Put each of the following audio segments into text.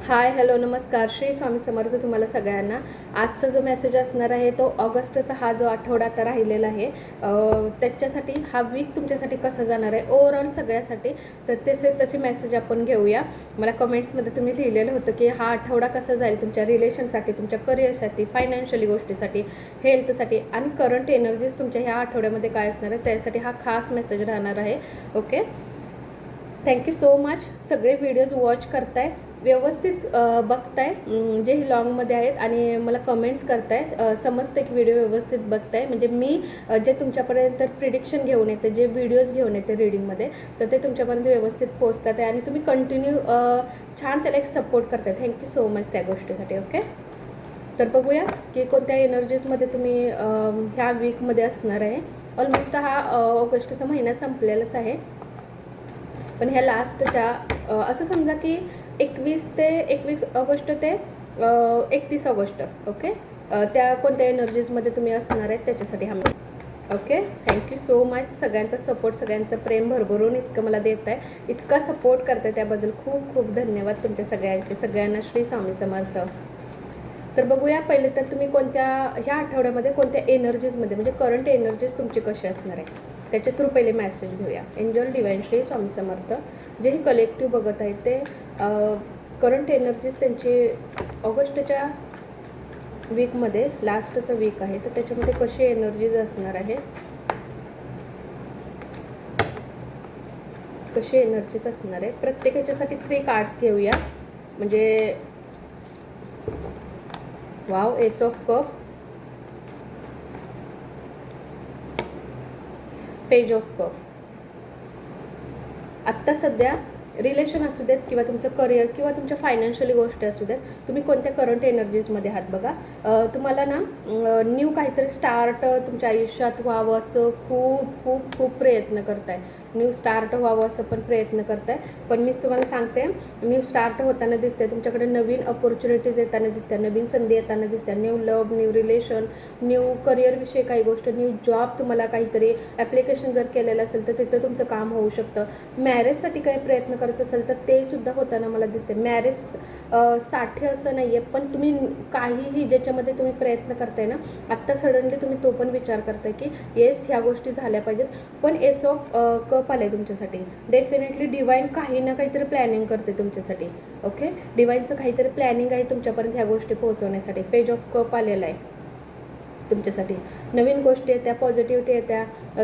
Hi hello नमस्कार. श्री स्वामी समर्थ तुम्हाला सगळ्यांना. आजचा जो मेसेज असणार आहे तो ऑगस्टचा हा जो आठवडा आता राहिलेला आहे त्याच्यासाठी हा वीक तुमच्यासाठी कसा जाणार आहे ओव्हरऑल सगळ्यासाठी, तर तसे मेसेज आपण घेऊया. मला कमेंट्समध्ये तुम्ही लिहिलेलं होतं की हा आठवडा कसा जाईल तुमच्या रिलेशनसाठी, तुमच्या करिअरसाठी, फायनान्शियली गोष्टीसाठी, हेल्थसाठी आणि करंट एनर्जीज तुमच्या ह्या आठवड्यामध्ये काय असणार आहे त्यासाठी हा खास मेसेज राहणार आहे. Okay, thank you so much. सगळे व्हिडिओज वॉच करताय, व्यवस्थित बघताय, जे लॉंगमध्ये आहेत आणि मला कमेंट्स करताय, समजते की व्हिडिओ व्यवस्थित बघताय. म्हणजे मी जे तुमच्यापर्यंत प्रिडिक्शन घेऊन येते, जे व्हिडिओज घेऊन येते रीडिंगमध्ये, तर ते तुमच्यापर्यंत व्यवस्थित पोहोचतात आहे आणि तुम्ही कंटिन्यू छान त्याला एक सपोर्ट करताय. थँक्यू सो मच त्या गोष्टीसाठी. ओके, तर बघूया की कोणत्या एनर्जीजमध्ये तुम्ही ह्या वीकमध्ये असणार आहे. ऑलमोस्ट हा ऑगस्टचा महिना संपलेलाच आहे, पण ह्या लास्टच्या असं समजा की 21 ऑगस्ट ते 31 ऑगस्ट. ओके, त्या कोणत्या एनर्जीजमध्ये तुम्ही असणार आहेत त्याच्यासाठी हा. Okay, thank you so much. सगळ्यांचा सपोर्ट, सगळ्यांचं प्रेम भरभरून इतकं मला देत आहे, इतका सपोर्ट करताय त्याबद्दल खूप खूप धन्यवाद तुमच्या सगळ्यांचे. सगळ्यांना श्री स्वामी समर्थ. तर बघूया पहिले तर तुम्ही कोणत्या ह्या आठवड्यामध्ये कोणत्या एनर्जीजमध्ये म्हणजे करंट एनर्जीज तुमची कशी असणार आहे त्याच्या थ्रू पहिले मेसेज घेऊया. एंजल डिवाइन श्री स्वामी समर्थ, जे हे कलेक्टिव्ह बघत आहेत ते करंट एनर्जीज त्यांची ऑगस्टच्या वीकमध्ये, लास्टचं वीक आहे, तर त्याच्यामध्ये कशी एनर्जीज असणार आहे, कशी एनर्जीज असणार आहे प्रत्येकाच्यासाठी 3 कार्ड्स घेऊया. म्हणजे wow, S of cup, page of cup. आत्ता सध्या रिलेशन असू देत किंवा तुमचं करिअर किंवा तुमच्या फायनान्शियली गोष्टी असू देत, तुम्ही कोणत्या करंट एनर्जीजमध्ये आहात बघा. तुम्हाला ना न्यू काहीतरी स्टार्ट तुमच्या आयुष्यात व्हावं असं खूप खूप खूप प्रयत्न करताय. न्यू स्टार्ट व्हावं असं पण प्रयत्न करताय, पण मी तुम्हाला सांगते न्यू स्टार्ट होताना दिसते, तुमच्याकडे नवीन अपॉर्च्युनिटीज येताना दिसत्या, नवीन संधी येताना दिसत्या, new love, new relation, new करिअरविषयी काही गोष्ट, न्यू जॉब. तुम्हाला काहीतरी ॲप्लिकेशन जर केलेलं असेल तर तिथं तुमचं काम होऊ शकतं. मॅरेजसाठी काही प्रयत्न करत असेल तर ते सुद्धा होताना मला दिसते. मॅरेज साठी असं नाही आहे, पण तुम्ही काहीही ज्याच्यामध्ये तुम्ही प्रयत्न करताय ना, आत्ता सडनली तुम्ही तो पण विचार करताय की येस ह्या गोष्टी झाल्या पाहिजेत. पण एस ऑफ कप आले तुमच्यासाठी. डेफिनेटली डिवाइन काही ना काहीतरी प्लॅनिंग करते तुमच्यासाठी. ओके, डिवाइनचं काहीतरी प्लॅनिंग आहे तुमच्यापर्यंत ह्या गोष्टी पोहोचवण्यासाठी. पेज ऑफ कप आलेला आहे तुमच्यासाठी. नवीन गोष्टी येत्या, पॉझिटिव्हिटी येत्या,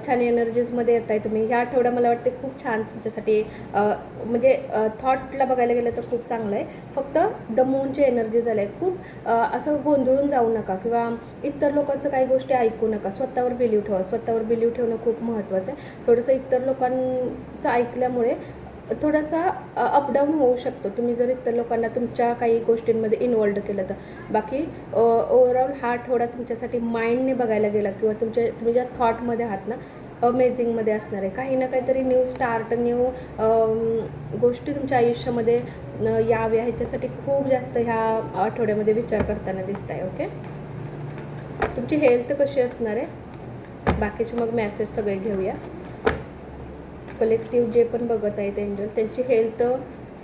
छान एनर्जीजमध्ये येत आहे तुम्ही. ह्या आठवडा मला वाटते खूप छान तुमच्यासाठी. म्हणजे थॉटला बघायला गेलं तर खूप चांगलं आहे. फक्त द मूनची एनर्जी झालं आहे. खूप असं गोंधळून जाऊ नका किंवा इतर लोकांचं काही गोष्टी ऐकू नका. स्वतःवर बिलीव्ह ठेवा. स्वतःवर बिलीव्ह ठेवणं खूप महत्त्वाचं आहे. थोडंसं इतर लोकांचं ऐकल्यामुळे थोडासा अपडाऊन होऊ शकतो तुम्ही जर इतर लोकांना तुमच्या काही गोष्टींमध्ये इन्वॉल्व केलं तर. बाकी ओव्हरऑल हा आठवडा तुमच्यासाठी माइंडने बघायला गेला किंवा तुम्ही ज्या थॉटमध्ये आहात ना, अमेझिंगमध्ये असणार आहे. काही ना काहीतरी न्यू स्टार्ट, न्यू गोष्टी तुमच्या आयुष्यामध्ये याव्या ह्याच्यासाठी खूप जास्त ह्या आठवड्यामध्ये विचार करताना दिसत आहे. ओके, तुमची हेल्थ कशी असणार आहे बाकीचे मग मेसेज सगळे घेऊया. कलेक्टिव्ह जे पण बघत आहेत एंजल, त्यांची हेल्थ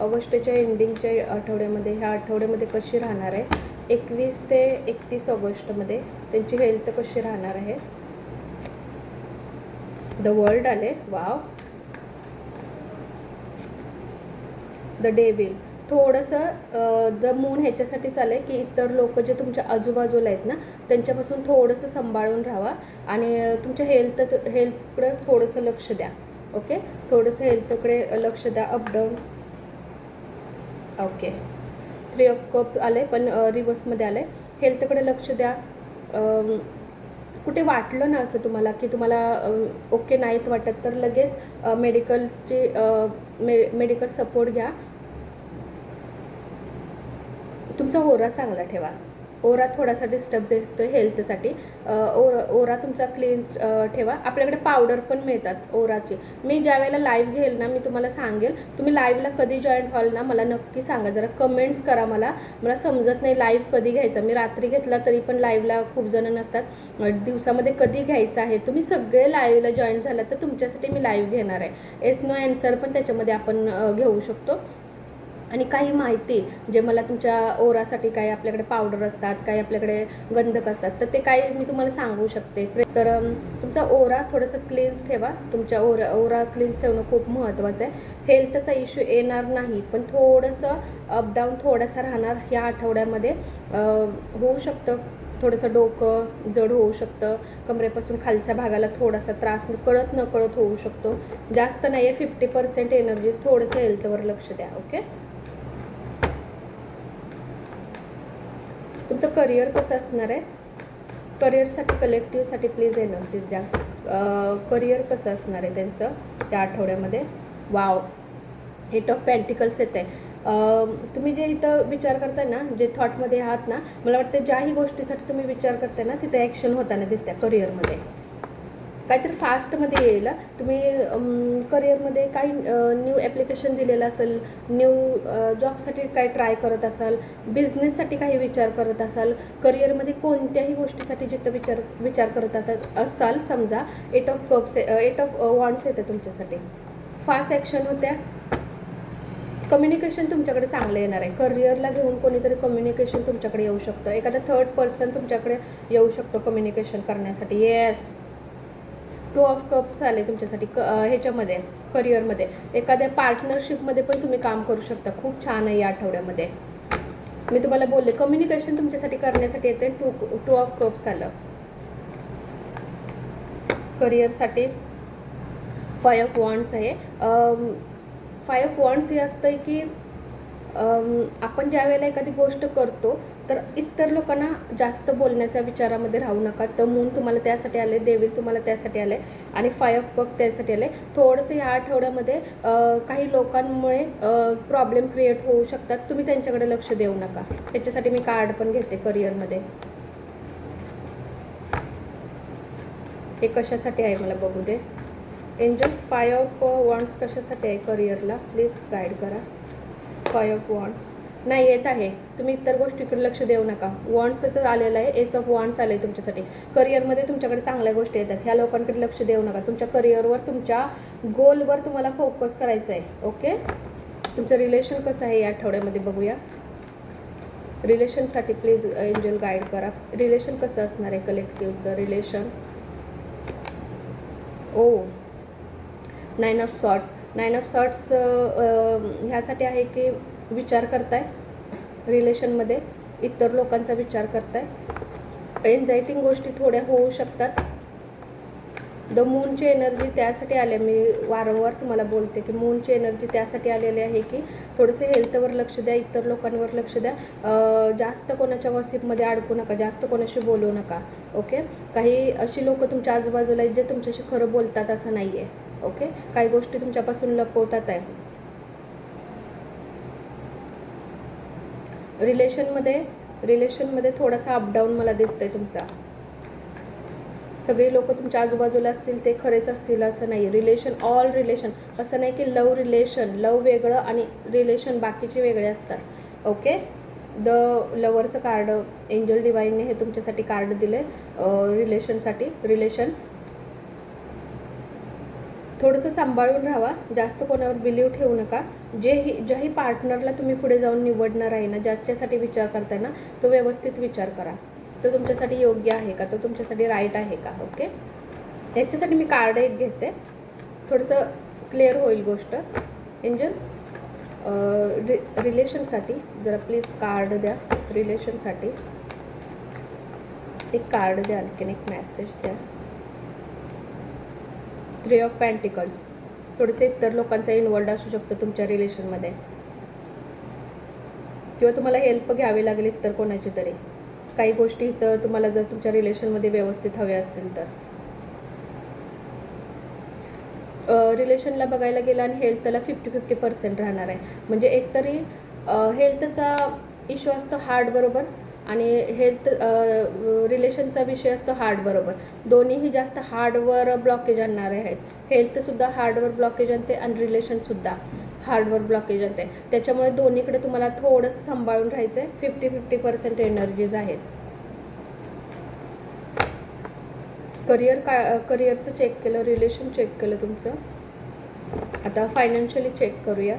ऑगस्टच्या एंडिंगच्या आठवड्यामध्ये, ह्या आठवड्यामध्ये कशी राहणार आहे. 21 ते 31 ऑगस्टमध्ये त्यांची हेल्थ कशी राहणार आहे. द वर्ल्ड आले. Wow, the devil. थोडंसं द मून ह्याच्यासाठीच आलं आहे की इतर लोक जे तुमच्या आजूबाजूला आहेत ना त्यांच्यापासून थोडंसं सांभाळून राहावा आणि तुमच्या हेल्थकडे थोडंसं लक्ष द्या. ओके, थोडंसं हेल्थकडे लक्ष द्या. अपडाऊन. ओके, 3 ऑफ कप आले पण रिव्हर्समध्ये आले. हेल्थकडे लक्ष द्या. कुठे वाटलं ना असं तुम्हाला की तुम्हाला ओके नाहीत वाटत तर लगेच मेडिकल सपोर्ट घ्या. तुमचा ओरा चांगला ठेवा. ओरा थोडासा डिस्टर्ब दिसतोय हेल्थसाठी. ओरा तुमचा क्लीन्स ठेवा. आपल्याकडे पावडर पण मिळतात ओराची. मी ज्या वेळेला लाईव्ह घेईल ना मी तुम्हाला सांगेल. तुम्ही लाईव्हला कधी जॉईन व्हाल ना मला नक्की सांगा. जरा कमेंट्स करा. मला समजत नाही लाईव्ह कधी घ्यायचा. मी रात्री घेतला तरी पण लाईव्हला खूप जण नसतात. दिवसामध्ये कधी घ्यायचं आहे. तुम्ही सगळे लाईव्हला जॉईन झाला तर तुमच्यासाठी मी लाईव्ह घेणार आहे. एस नो ॲन्सर पण त्याच्यामध्ये आपण घेऊ शकतो. आणि काही माहिती जे मला तुमच्या ओरासाठी काही आपल्याकडे पावडर असतात, काही आपल्याकडे गंधक असतात, तर ते काही मी तुम्हाला सांगू शकते. तर तुमचा ओरा थोडंसं क्लीन्स ठेवा. तुमच्या ओरा क्लीन्स ठेवणं खूप महत्त्वाचं आहे. हेल्थचा इश्यू येणार नाही, पण थोडंसं अपडाऊन थोडासा राहणार ह्या आठवड्यामध्ये. होऊ शकतं थोडंसं डोकं जड होऊ शकतं, कमरेपासून खालच्या भागाला थोडासा त्रास कळत नकळत होऊ शकतो. जास्त नाही आहे, 50% एनर्जीज. थोडंसं हेल्थवर लक्ष द्या. ओके. तुमचं करिअर कसं असणार आहे? करिअरसाठी कलेक्टिव्हसाठी प्लीज एनर्जीज द्या. करिअर कसं असणार आहे त्यांचं त्या आठवड्यामध्ये? वाव, 8 ऑफ पेंटिकल्स येत आहे. तुम्ही जे इथं विचार करताय ना, जे थॉटमध्ये आहात ना, मला वाटतं ज्याही गोष्टीसाठी तुम्ही विचार करताय ना, तिथे ॲक्शन होताना दिसत्या करिअरमध्ये. काहीतरी फास्टमध्ये येईल. तुम्ही करिअरमध्ये काही न्यू ॲप्लिकेशन दिलेलं असेल, न्यू जॉबसाठी काय ट्राय करत असाल, बिझनेससाठी काही विचार करत असाल, करिअरमध्ये कोणत्याही गोष्टीसाठी जिथं विचार करत असाल, समजा 8 ऑफ कप्स 8 ऑफ वॉन्ड्स येते तुमच्यासाठी. फास्ट ॲक्शन होत्या. कम्युनिकेशन तुमच्याकडे चांगलं येणार आहे. करिअरला घेऊन कोणीतरी कम्युनिकेशन तुमच्याकडे येऊ शकतं. एखादा थर्ड पर्सन तुमच्याकडे येऊ शकतो कम्युनिकेशन करण्यासाठी. येस, 2 ऑफ कप्स आले तुमच्यासाठी. ह्याच्यामध्ये करिअरमध्ये एखाद्या पार्टनरशिपमध्ये पण तुम्ही काम करू शकता. खूप छान आहे या आठवड्यामध्ये. मी तुम्हाला बोलले कम्युनिकेशन तुमच्यासाठी करण्यासाठी येते. 2 ऑफ कप्स आलं करिअरसाठी. 5 ऑफ वॉन्ड्स आहे. 5 ऑफ वॉन्ड्स हे असतं की आपण ज्या वेळेला एखादी गोष्ट करतो तर इतर लोकांना जास्त बोलण्याच्या विचारामध्ये राहू नका. तर मून तुम्हाला त्यासाठी आले, डेव्हिल तुम्हाला त्यासाठी आले आणि 5 ऑफ कप त्यासाठी आले. थोडंसं ह्या आठवड्यामध्ये काही लोकांमुळे प्रॉब्लेम क्रिएट होऊ शकतात. तुम्ही त्यांच्याकडे लक्ष देऊ नका. त्याच्यासाठी मी कार्ड पण घेते करिअरमध्ये. हे कशासाठी आहे मला बघू दे. एंजल, 5 ऑफ वॉन्ड्स कशासाठी आहे करिअरला? प्लीज गाईड करा. 5 ऑफ वॉन्ड्स नाही येत आहे. तुम्ही इतर गोष्टीकडे लक्ष देऊ नका. वॉन्ड्सचं आलेलं आहे. एस ऑफ वॉन्ड्स आले तुमच्यासाठी. करिअरमध्ये तुमच्याकडे चांगल्या गोष्टी येतात. ह्या लोकांकडे लक्ष देऊ नका. तुमच्या करिअरवर, तुमच्या गोलवर तुम्हाला फोकस करायचं आहे. ओके. तुमचं रिलेशन कसं आहे या आठवड्यामध्ये बघूया. रिलेशनसाठी प्लीज एंजल गाईड करा. रिलेशन कसं असणार आहे कलेक्टिव्हचं relation? Oh, 9 of sorts. 9 of sorts ह्यासाठी आहे की विचार करताय रिलेशनमध्ये, इतर लोकांचा विचार करताय. एन्झायटिंग गोष्टी थोड्या होऊ शकतात. द मूनची एनर्जी त्यासाठी आले. मी वारंवार तुम्हाला बोलते की मूनची एनर्जी त्यासाठी आलेली आहे की थोडंसं हेल्थवर लक्ष द्या, इतर लोकांवर लक्ष द्या. जास्त कोणाच्या गॉसिपमध्ये अडकू नका, जास्त कोणाशी बोलू नका. ओके. काही अशी लोक तुमच्या आजूबाजूला आहेत जे तुमच्याशी खरं बोलतात असं नाही आहे. ओके. काही गोष्टी तुमच्यापासून लपवतात आहे. रिलेशनमध्ये थोडासा अपडाऊन मला दिसतंय तुमचा. सगळे लोक तुमच्या आजूबाजूला असतील ते खरेच असतील असं नाही. ऑल रिलेशन असं नाही की लव वेगळं आणि रिलेशन बाकीचे वेगळे असतात. ओके. द लवरचं कार्ड एंजल डिवाईनने हे तुमच्यासाठी कार्ड दिले रिलेशनसाठी. रिलेशन थोडंसं सांभाळून राहा. जास्त कोणावर बिलीव ठेवू नका. ज्याही पार्टनरला तुम्ही पुढे जाऊन निवडणार आहे ना, ज्याच्यासाठी विचार करताय ना, तो व्यवस्थित विचार करा. तो तुमच्यासाठी योग्य आहे का, तो तुमच्यासाठी राईट आहे का. ओके. याच्यासाठी मी कार्ड एक घेते, थोडंसं क्लिअर होईल गोष्ट. एंजल रिलेशनसाठी जरा प्लीज कार्ड द्या. रिलेशनसाठी एक कार्ड द्या, आणखीन एक मेसेज द्या. 3 ऑफ पेंटिकल्स. थोडेसे इतर लोकांचा इन्वॉल्ड असू शकतो तुमच्या रिलेशनमध्ये, किंवा तुम्हाला हेल्प घ्यावी लागेल इतर कोणाची तरी. काही गोष्टी इथं तुम्हाला जर तुमच्या रिलेशनमध्ये व्यवस्थित हव्या असतील तर. रिलेशनला बघायला गेलं आणि हेल्थला 50-50% राहणार आहे. म्हणजे एकतरी हेल्थचा इश्यू असतो हार्ट बरोबर आणि रिलेशनचा विषय असतो हार्ट बरोबर. दोन्हीही जास्त हार्टवर ब्लॉकेज आणणारे आहेत. हेल्थसुद्धा हार्टवर ब्लॉकेज आणते आणि रिलेशनसुद्धा हार्टवर ब्लॉकेज आणते. त्याच्यामुळे दोन्हीकडे तुम्हाला थोडंसं सांभाळून राहायचं आहे. 50-50% एनर्जीज आहेत. करिअरचं चेक केलं, रिलेशन चेक केलं तुमचं. आता फायनान्शियली चेक करूया.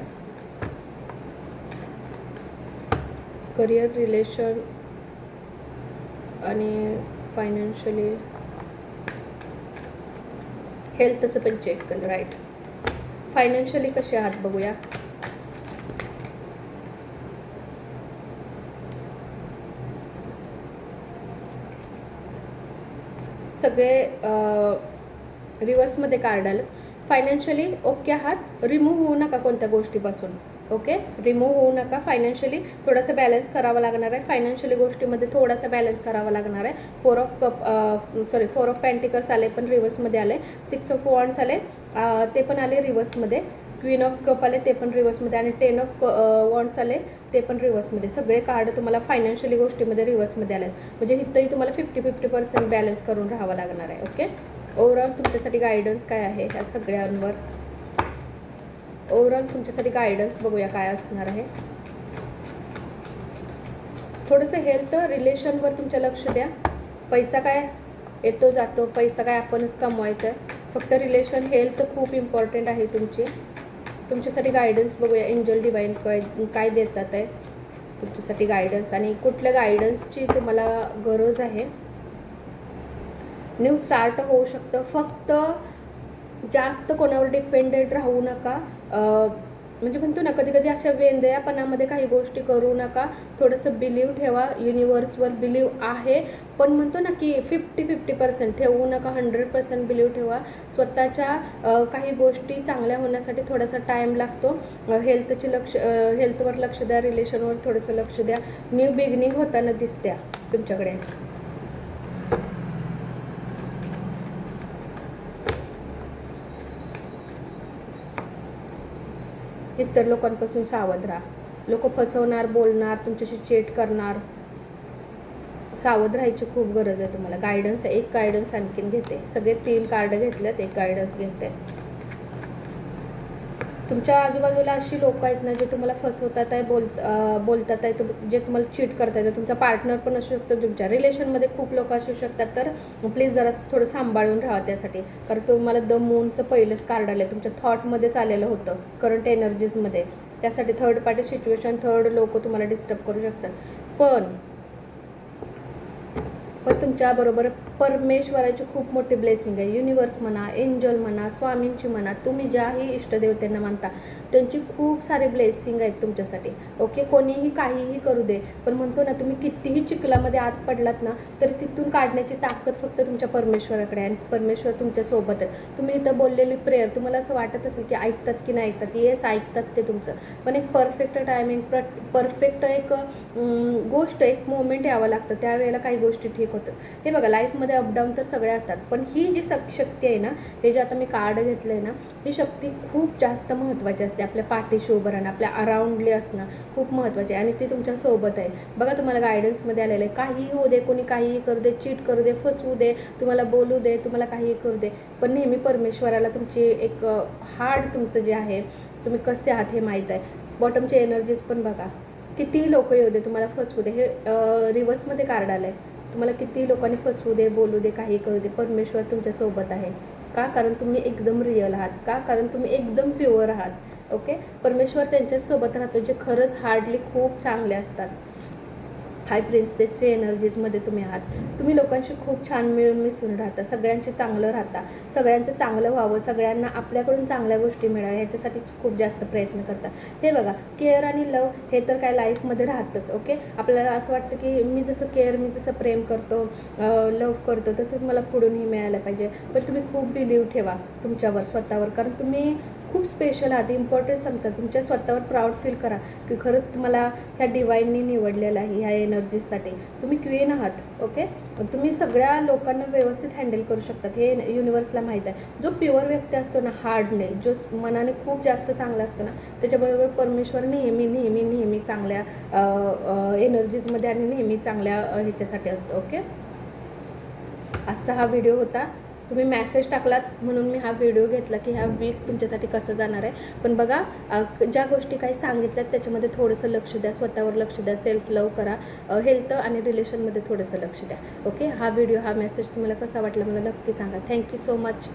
करिअर, रिलेशन आणि फायनान्शियली, हेल्थचं पण चेक केलं. राईट. फायनान्शियली कसे आहात बघूया. सगळे रिव्हर्समध्ये कार्ड आलं. फायनान्शियली ओके आहात. रिमूव्ह होऊ नका कोणत्या गोष्टीपासून. ओके, रिमूव्ह होऊ नका. फायनान्शियली थोडंसं बॅलन्स करावं लागणार आहे. फायनान्शियली गोष्टीमध्ये थोडासा बॅलन्स करावा लागणार आहे. 4 ऑफ पेंटिकल्स आले पण रिव्हर्समध्ये आले. 6 ऑफ वॉन्ड्स आले ते पण आले रिव्हर्समध्ये. क्वीन ऑफ कप आले ते पण रिव्हर्समध्ये आणि 10 ऑफ वॉन्ड्स आले ते पण रिव्हर्समध्ये. सगळे कार्ड तुम्हाला फायनान्शियली गोष्टीमध्ये रिव्हर्समध्ये आले. म्हणजे इथंही तुम्हाला 50-50% बॅलन्स करून राहावं लागणार आहे. ओके, ओव्हरऑल तुमच्यासाठी गायडन्स काय आहे ह्या सगळ्यांवर. ओव्हरऑल तुमच्यासाठी गायडन्स बघूया काय असणार आहे. थोडंसं हेल्थ, रिलेशनवर तुमचं लक्ष द्या. पैसा काय येतो जातो, पैसा काय आपणच कमवायचा आहे. फक्त रिलेशन, हेल्थ खूप इम्पॉर्टंट आहे तुमची. तुमच्यासाठी गायडन्स बघूया. एंजल डिवाइन काय देतात आहे तुमच्यासाठी गायडन्स आणि कुठल्या गायडन्सची तुम्हाला गरज आहे. न्यू स्टार्ट होऊ शकतं. फक्त जास्त कोणावर डिपेंडेंट राहू नका. म्हणजे म्हणतो ना कधी कधी अशा वेंद्यापणामध्ये काही गोष्टी करू नका. थोडंसं बिलीव ठेवा. युनिवर्सवर बिलीव आहे पण म्हणतो ना की 50-50% ठेवू नका. 100% बिलीव ठेवा. स्वतःच्या काही गोष्टी चांगल्या होण्यासाठी थोडासा टाईम लागतो. हेल्थवर लक्ष द्या. रिलेशनवर थोडंसं लक्ष द्या. न्यू बिगिनिंग होताना दिसत्या तुमच्याकडे. इतर लोकांपासून सावध राहा. लोक फसवणार, बोलणार, तुमच्याशी चेट करणार. सावध राहायची खूप गरज आहे तुम्हाला. गायडन्स, एक गायडन्स आणखीन घेते. सगळे 3 कार्ड घेतलेत, एक गायडन्स घेते. तुमच्या आजूबाजूला अशी लोक आहेत ना जे तुम्हाला फसवतात आहे, बोलतात आहे, जे तुम्हाला चीट करतात आहे. तुमचा पार्टनर पण असू शकतो. तुमच्या रिलेशनमध्ये खूप लोक असू शकतात. तर प्लीज जरा थोडं सांभाळून राहा त्यासाठी. कारण तुम्हाला द मूनचं पहिलंच कार्ड आलं, तुमच्या थॉटमध्येच आलेलं होतं करंट एनर्जीजमध्ये. त्यासाठी थर्ड पार्टी सिच्युएशन, थर्ड लोक तुम्हाला डिस्टर्ब करू शकतात. पण तुमच्याबरोबर परमेश्वराची खूप मोठी ब्लेसिंग आहे. युनिवर्स म्हणा, एंजल म्हणा, स्वामींची म्हणा, तुम्ही ज्याही इष्टदेवतेंना मानता त्यांची खूप सारे ब्लेसिंग आहेत तुमच्यासाठी. ओके, कोणीही काहीही करू दे पण म्हणतो ना तुम्ही कितीही चिखलामध्ये आत पडलात ना तर तिथून काढण्याची ताकद फक्त तुमच्या परमेश्वराकडे आहे. आणि परमेश्वर तुमच्यासोबत आहे. तुम्ही इथं बोललेली प्रेयर तुम्हाला असं वाटत असेल की ऐकतात की नाही ऐकतात. येस, ऐकतात ते तुमचं. पण एक परफेक्ट टायमिंग, परफेक्ट एक गोष्ट, एक मोमेंट यावं लागतं. त्यावेळेला काही गोष्टी ठीक होतं. हे बघा, लाईफमध्ये अपडाऊन तर सगळे असतात पण ही जी शक्ती आहे ना, हे जे आता मी कार्ड घेतलं आहे ना, ही शक्ती खूप जास्त महत्त्वाची असते. आपल्या पाठीशी उभं राहणं, आपल्या अराउंडली असणं खूप महत्त्वाचे आहे आणि ते तुमच्यासोबत आहे. बघा, तुम्हाला गायडन्समध्ये आलेलं आहे. काहीही होऊ दे, कोणी काहीही करू दे, चीट करू दे, फसवू दे, तुम्हाला बोलू दे, तुम्हाला काहीही करू दे, पण नेहमी परमेश्वराला तुमची एक हार्ट तुमचं जे आहे, तुम्ही कसे आहात हे माहीत आहे. बॉटमची एनर्जीज पण बघा. कितीही लोक येऊ दे, तुम्हाला फसवू दे. हे रिव्हर्समध्ये कार्ड आलं आहे. तुम्हाला किती लोकांनी फसवू दे, बोलू दे, काही करू दे, परमेश्वर तुमच्यासोबत आहे. का? कारण तुम्ही एकदम रिअल आहात. का? कारण तुम्ही एकदम प्युअर आहात. ओके, परमेश्वर त्यांच्यासोबत राहतो जे खरंच हार्डली खूप चांगले असतात. हाय प्रिन्सेसचे एनर्जीजमध्ये तुम्ही आहात. तुम्ही लोकांशी खूप छान मिळून मिसळून राहता. सगळ्यांचे चांगलं राहता. सगळ्यांचं चांगलं व्हावं, सगळ्यांना आपल्याकडून चांगल्या गोष्टी मिळाव्या ह्याच्यासाठी खूप जास्त प्रयत्न करता. हे बघा, केअर आणि लव हे तर काय लाईफमध्ये राहतंच. ओके, आपल्याला असं वाटतं की मी जसं केअर, मी जसं प्रेम करतो, लव करतो, तसंच मला पुढूनही मिळायला पाहिजे. पण तुम्ही खूप बिलीव ठेवा तुमच्यावर, स्वतःवर. कारण तुम्ही खूप स्पेशल आहात. इम्पॉर्टन्स समजा. तुमच्या स्वतःवर प्राऊड फील करा की खरंच तुम्हाला ह्या डिवाईननी निवडलेलं आहे ह्या एनर्जीजसाठी. तुम्ही क्वीन आहात. ओके, तुम्ही सगळ्या लोकांना व्यवस्थित हँडल करू शकतात. हे युनिवर्सला माहीत आहे. जो प्युअर व्यक्ती असतो ना, हार्डने, जो मनाने खूप जास्त चांगला असतो ना, त्याच्याबरोबर परमेश्वर नेहमी नेहमी नेहमी चांगल्या एनर्जीजमध्ये आणि नेहमी चांगल्या ह्याच्यासाठी असतो. ओके, आजचा हा व्हिडिओ होता. तुम्ही मेसेज टाकलात म्हणून मी हा व्हिडिओ घेतला की ह्या वीक तुमच्यासाठी कसं जाणार आहे. पण बघा, ज्या गोष्टी काही सांगितल्यात त्याच्यामध्ये थोडंसं लक्ष द्या. स्वतःवर लक्ष द्या. सेल्फ लव करा. हेल्थ आणि रिलेशनमध्ये थोडंसं लक्ष द्या. ओके, हा व्हिडिओ, हा मेसेज तुम्हाला कसा वाटला मला नक्की सांगा. Thank you so much.